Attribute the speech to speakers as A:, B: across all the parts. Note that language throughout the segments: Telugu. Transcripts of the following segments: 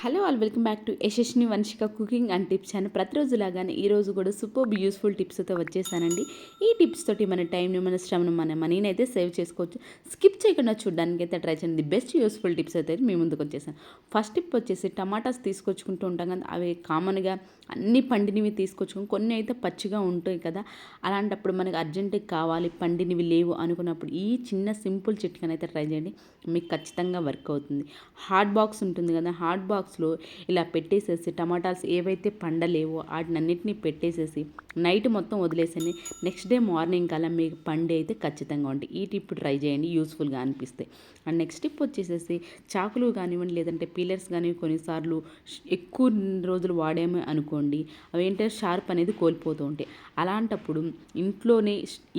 A: Hello all welcome back to SSSvini&Vanshika cooking and tips channel. ప్రతిరోజులాగానే ఈరోజు కూడా సూపర్ యూస్ఫుల్ టిప్స్తో వచ్చేసానండి. ఈ టిప్స్ తోటి మన టైంని, మన శ్రమను, మన మనీని అయితే సేవ్ చేసుకోవచ్చు. స్కిప్ చేయకుండా చూడడానికి అయితే ట్రై చేయండి. బెస్ట్ యూస్ఫుల్ టిప్స్ అయితే మీ ముందుకు వచ్చేసాను. ఫస్ట్ టిప్ వచ్చేసి టమాటాస్ తీసుకొచ్చుకుంటూ ఉంటాం కదా, అవి కామన్గా అన్ని పండినవి తీసుకొచ్చుకుని కొన్ని అయితే పచ్చిగా ఉంటాయి కదా. అలాంటప్పుడు మనకు అర్జెంటుగా కావాలి, పండినవి లేవు అనుకున్నప్పుడు ఈ చిన్న సింపుల్ చిట్కాని అయితే ట్రై చేయండి. మీకు ఖచ్చితంగా వర్క్ అవుతుంది. హాట్ బాక్స్ ఉంటుంది కదా, హాట్ బాక్స్లో ఇలా పెట్టేసేసి టమాటాస్ ఏవైతే పండలేవో వాటినన్నిటినీ పెట్టేసేసి నైట్ మొత్తం వదిలేసండి. నెక్స్ట్ డే మార్నింగ్ కల్లా మీకు పండి అయితే ఖచ్చితంగా ఉంటాయి. ఈ టిప్ ట్రై చేయండి, యూస్ఫుల్గా అనిపిస్తాయి. అండ్ నెక్స్ట్ టిప్ వచ్చేసేసి చాకులు కానివ్వండి, లేదంటే పీలర్స్ కానీ కొన్నిసార్లు ఎక్కువ రోజులు వాడామే అనుకోండి, అవి ఏంటంటే షార్ప్ అనేది కోల్పోతూ ఉంటాయి. అలాంటప్పుడు ఇంట్లోనే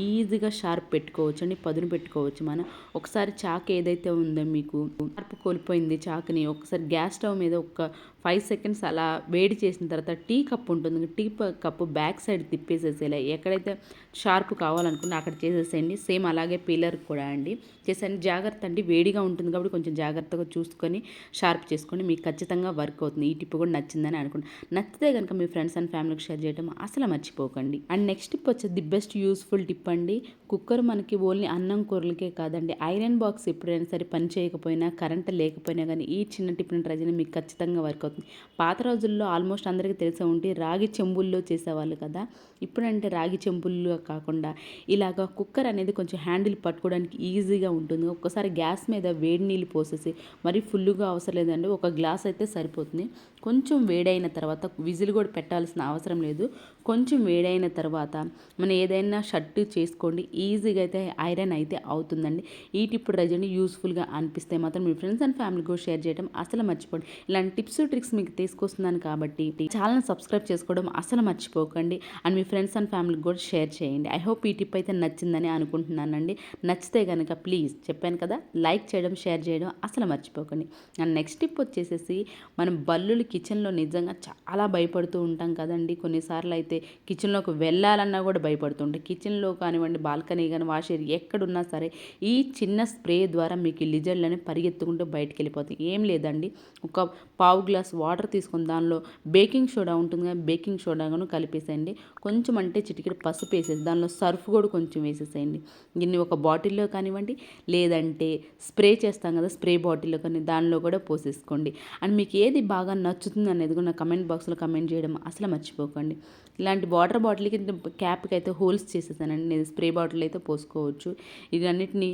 A: ఈజీగా షార్ప్ పెట్టుకోవచ్చు అండి, పదును పెట్టుకోవచ్చు. మనం ఒకసారి చాకు ఏదైతే ఉందో మీకు షార్ప్ కోల్పోయింది చాకుని, ఒకసారి గ్యాస్ స్టవ్ మీద ఒక 5 సెకండ్స్ అలా వేడి చేసిన తర్వాత టీ కప్ ఉంటుంది, టీ కప్పు బ్యాక్ సైడ్ తిప్పేసేసేలా ఎక్కడైతే షార్ప్ కావాలనుకున్నా అక్కడ చేసేసేయండి. సేమ్ అలాగే పీలర్ కూడా అండి చేసేయండి. జాగ్రత్త అండి, వేడిగా ఉంటుంది కాబట్టి కొంచెం జాగ్రత్తగా చూసుకొని షార్ప్ చేసుకోండి. మీకు ఖచ్చితంగా వర్క్ అవుతుంది. ఈ టిప్ కూడా నచ్చిందని అనుకోండి. నచ్చితే కనుక మీ ఫ్రెండ్స్ అండ్ ఫ్యామిలీకి షేర్ చేయడం అసలు మర్చిపోకండి. అండ్ నెక్స్ట్ టిప్ వచ్చేది ది బెస్ట్ యూస్ఫుల్ టిప్ అండి. కుక్కర్ మనకి ఓన్లీ అన్నం కూరలకే కాదండి, ఐరన్ బాక్స్ ఎప్పుడైనా సరే పని చేయకపోయినా, కరెంట్ లేకపోయినా కానీ ఈ చిన్న టిప్ని ట్రై చేయండి. మీకు ఖచ్చితంగా వర్క్ అవుతుంది. పాత రోజుల్లో ఆల్మోస్ట్ అందరికీ తెలిసే ఉంటే రాగి చెంబుల్లో చేసేవాళ్ళు కదా. ఇప్పుడంటే రాగి చెంబుల్లో కాకుండా ఇలాగ కుక్కర్ అనేది కొంచెం హ్యాండిల్ పట్టుకోవడానికి ఈజీగా ఉంటుంది. ఒక్కసారి గ్యాస్ మీద వేడి నీళ్ళు పోసేసి, మరీ ఫుల్గా అవసరం లేదండి, ఒక గ్లాస్ అయితే సరిపోతుంది. కొంచెం వేడైన తర్వాత విజిల్ కూడా పెట్టాల్సిన అవసరం లేదు. కొంచెం వేడైన తర్వాత మనం ఏదైనా షర్ట్ చేసుకోండి, ఈజీగా అయితే ఐరన్ అయితే అవుతుందండి. ఈ టిప్ ట్రై చేయండి, యూస్ఫుల్గా అనిపిస్తే మాత్రం మీ ఫ్రెండ్స్ అండ్ ఫ్యామిలీకి కూడా షేర్ చేయడం అసలు మర్చిపోండి. ఇలాంటి టిప్స్ ట్రిక్స్ మీకు తీసుకొస్తున్నాను కాబట్టి ఛానల్ సబ్స్క్రైబ్ చేసుకోవడం అసలు మర్చిపోకండి. అండ్ మీ ఫ్రెండ్స్ అండ్ ఫ్యామిలీకి కూడా షేర్ చేయండి. ఐ హోప్ ఈ టిప్ అయితే నచ్చిందని అనుకుంటున్నానండి. నచ్చితే కనుక ప్లీజ్ చెప్పాను కదా, లైక్ చేయడం, షేర్ చేయడం అసలు మర్చిపోకండి. అండ్ నెక్స్ట్ టిప్ వచ్చేసేసి, మనం బల్లులు కిచెన్లో నిజంగా చాలా భయపడుతూ ఉంటాం కదండి. కొన్నిసార్లు అయితే కిచెన్లోకి వెళ్ళాలన్నా కూడా భయపడుతుంటాం. కిచెన్లో కానివ్వండి, బాల్కనీ కానీ, వాష్ ఏరియా ఎక్కడున్నా సరే ఈ చిన్న స్ప్రే ద్వారా మీకు ఈ లిజర్డ్లని పరిగెత్తుకుంటూ బయటకు వెళ్ళిపోతాయి. ఏం లేదండి, ఒక పావు గ్లాస్ వాటర్ తీసుకొని దానిలో బేకింగ్ సోడా ఉంటుంది కదా, బేకింగ్ సోడాను కలిపేసేయండి. కొంచెం అంటే చిటికెడు పసుపు వేసేసి దానిలో సర్ఫ్ కూడా కొంచెం వేసేసేయండి. దీన్ని ఒక బాటిల్లో కానివ్వండి, లేదంటే స్ప్రే చేస్తాం కదా స్ప్రే బాటిల్లో కానీ దానిలో కూడా పోసేసుకోండి. అండ్ మీకు ఏది బాగా నచ్చుతుంది అనేది కూడా నా కమెంట్ బాక్స్లో కమెంట్ చేయడం అసలు మర్చిపోకండి. ఇలాంటి వాటర్ బాటిల్కి క్యాప్కి అయితే హోల్స్ చేసేసానండి. నేను స్ప్రే బాటిల్ అయితే పోసుకోవచ్చు. ఇవన్నిటిని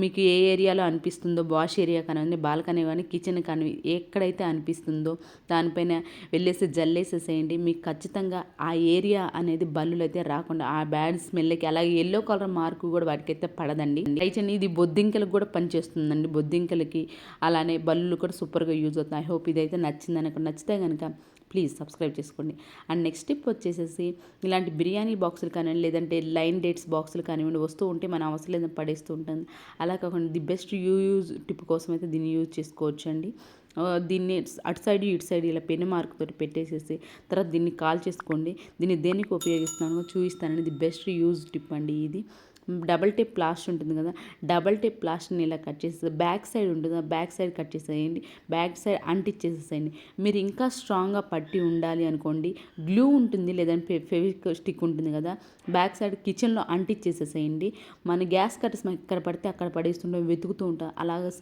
A: మీకు ఏ ఏరియాలో అనిపిస్తుందో, వాష్ ఏరియా కానివ్వండి, బాల్కనీ కానీ, కిచెన్ కానీ ఎక్కడైతే అనిపిస్తుందో దానిపైన వెళ్ళేసి జల్లేసేసేయండి. మీకు ఖచ్చితంగా ఆ ఏరియా అనేది బల్లులు అయితే రాకుండా, ఆ బ్యాడ్ స్మెల్కి అలాగే ఎల్లో కలర్ మార్కు కూడా వాటికైతే పడదండి. అయితే ఇది బొద్దింకలకు కూడా పనిచేస్తుందండి. బొద్దింకలకి అలానే బల్లులు కూడా సూపర్గా యూజ్ అవుతుంది. ఐ హోప్ ఇదైతే నచ్చిందని. నచ్చితే కనుక ప్లీజ్ సబ్స్క్రైబ్ చేసుకోండి. అండ్ నెక్స్ట్ టిప్ వచ్చేసేసి, ఇలాంటి బిర్యానీ బాక్సులు కానివ్వండి, లేదంటే లైన్ డేట్స్ బాక్సులు కానివ్వండి వస్తూ ఉంటే మనం అవసరం లేదని పడేస్తూ ఉంటుంది. అలా కాకుండా ది బెస్ట్ యూజ్ టిప్ కోసం అయితే దీన్ని యూజ్ చేసుకోవచ్చు అండి. దీన్ని అటు సైడ్ ఇటు సైడ్ ఇలా పెన్ మార్క్ తోటి పెట్టేసేసి తర్వాత దీన్ని కాల్ చేసుకోండి. దీన్ని దేనికి ఉపయోగిస్తానో చూపిస్తానండి. ది బెస్ట్ యూజ్ టిప్ అండి ఇది. డబల్ టేప్ ప్లాస్టర్ ఉంటుంది కదా, డబల్ టేప్ ప్లాస్టర్ని ఇలా కట్ చేసేసి బ్యాక్ సైడ్ ఉంటుంది, బ్యాక్ సైడ్ కట్ చేసేయండి. బ్యాక్ సైడ్ అంటించేసేసేయండి. మీరు ఇంకా స్ట్రాంగ్గా పట్టి ఉండాలి అనుకోండి, గ్లూ ఉంటుంది లేదంటే ఫెవిక్ స్టిక్ ఉంటుంది కదా, బ్యాక్ సైడ్ కిచెన్లో అంటించేసేసేయండి. మన గ్యాస్ కట్టర్స్ ఎక్కడ పడితే అక్కడ పడేస్తుంటాం, వెతుకుతూ ఉంటాం. అలాగా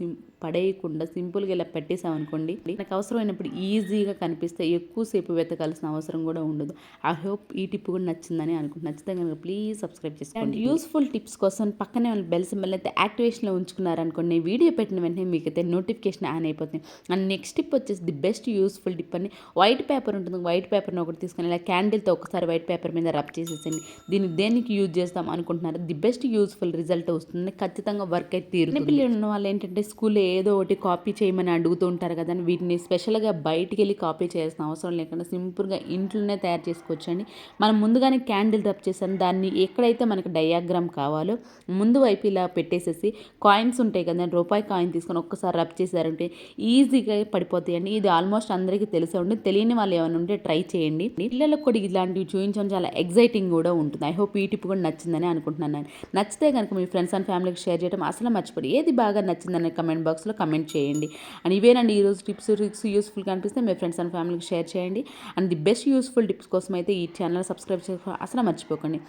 A: పడేయకుండా సింపుల్గా ఇలా పెట్టేసామనుకోండి, నాకు అవసరమైనప్పుడు ఈజీగా కనిపిస్తే ఎక్కువసేపు వెతకాల్సిన అవసరం కూడా ఉండదు. ఐ హోప్ ఈ టిప్ కూడా నచ్చిందని అనుకుంటున్నాను. నచ్చితే కనుక ప్లీజ్ సబ్స్క్రైబ్ చేసుకోండి. యూస్ఫుల్ టిప్స్ కోసం పక్కనే ఉన్న బెల్ సింబల్ అయితే యాక్టివేషన్లో ఉంచుకున్నారనుకోండి, నేను వీడియో పెట్టిన వెంటనే మీకైతే నోటిఫికేషన్ ఆన్ అయిపోతుంది. అండ్ నెక్స్ట్ టిప్ వచ్చేసి ది బెస్ట్ యూస్ఫుల్ టిప్ అని, వైట్ పేపర్ ఉంటుంది, వైట్ పేపర్ని ఒకటి తీసుకొని ఇలా క్యాండిల్తో ఒకసారి వైట్ పేపర్ మీద రబ్ చేసేసండి. దీన్ని దేనికి యూజ్ చేస్తాం అనుకుంటున్నారు, ది బెస్ట్ యూస్ఫుల్ రిజల్ట్ వస్తుంది. ఖచ్చితంగా వర్క్ అయితే తీరుతుంది. పిల్లలు ఉన్న వాళ్ళు ఏంటంటే స్కూల్లో ఏదో ఒకటి కాపీ చేయమని అడుగుతూ ఉంటారు కదా, వీటిని స్పెషల్గా బయటికి వెళ్ళి కాపీ చేయాల్సిన అవసరం లేకుండా సింపుల్గా ఇంట్లోనే తయారు చేసుకోవచ్చండి. మనం ముందుగానే క్యాండిల్ రబ్ చేసాం, దాన్ని ఎక్కడైతే మనకి డయాగ్రామ్ కావాలి కావాలో ముందు వైపు ఇలా పెట్టేసేసి కాయిన్స్ ఉంటాయి కదా, రూపాయి కాయిన్ తీసుకొని ఒక్కసారి రబ్ చేశారంటే ఈజీగా పడిపోతాయండి. ఇది ఆల్మోస్ట్ అందరికీ తెలిసే ఉంటుంది. తెలియని వాళ్ళు ఏమైనా ఉంటే ట్రై చేయండి. పిల్లలకు కూడా ఇలాంటివి చూపించడం చాలా ఎగ్జైటింగ్ కూడా ఉంటుంది. ఐ హోప్ ఈ టిప్ కూడా నచ్చిందని అనుకుంటున్నాను నేను. నచ్చితే కనుక మీ ఫ్రెండ్స్ అండ్ ఫ్యామిలీకి షేర్ చేయడం అసలు మర్చిపోయి ఏది బాగా నచ్చిందని కమెంట్ బాక్స్లో కమెంట్ చేయండి. అండ్ ఇవేనండి ఈరోజు టిప్స్ ట్రిక్స్ యూస్ఫుల్గా అనిపిస్తే మీ ఫ్రెండ్స్ అండ్ ఫ్యామిలీకి షేర్ చేయండి. And the best useful tips కోసం అయితే ఈ ఛానల్ సబ్స్క్రైబ్ చేసుకోవడం అసలు మర్చిపోకండి.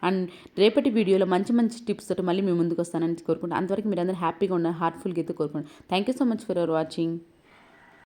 A: అండ్ రేపటి వీడియోలో మంచి మంచి టిప్స్ తోటి మళ్ళీ మీ ముందుకు వస్తానని కోరుకుంటాను. అంతవరకు మీరు అందరూ హ్యాపీగా ఉండాలి, హార్ట్ఫుల్గా అయితే కోరుకుంటాను. Thank you so much for your watching.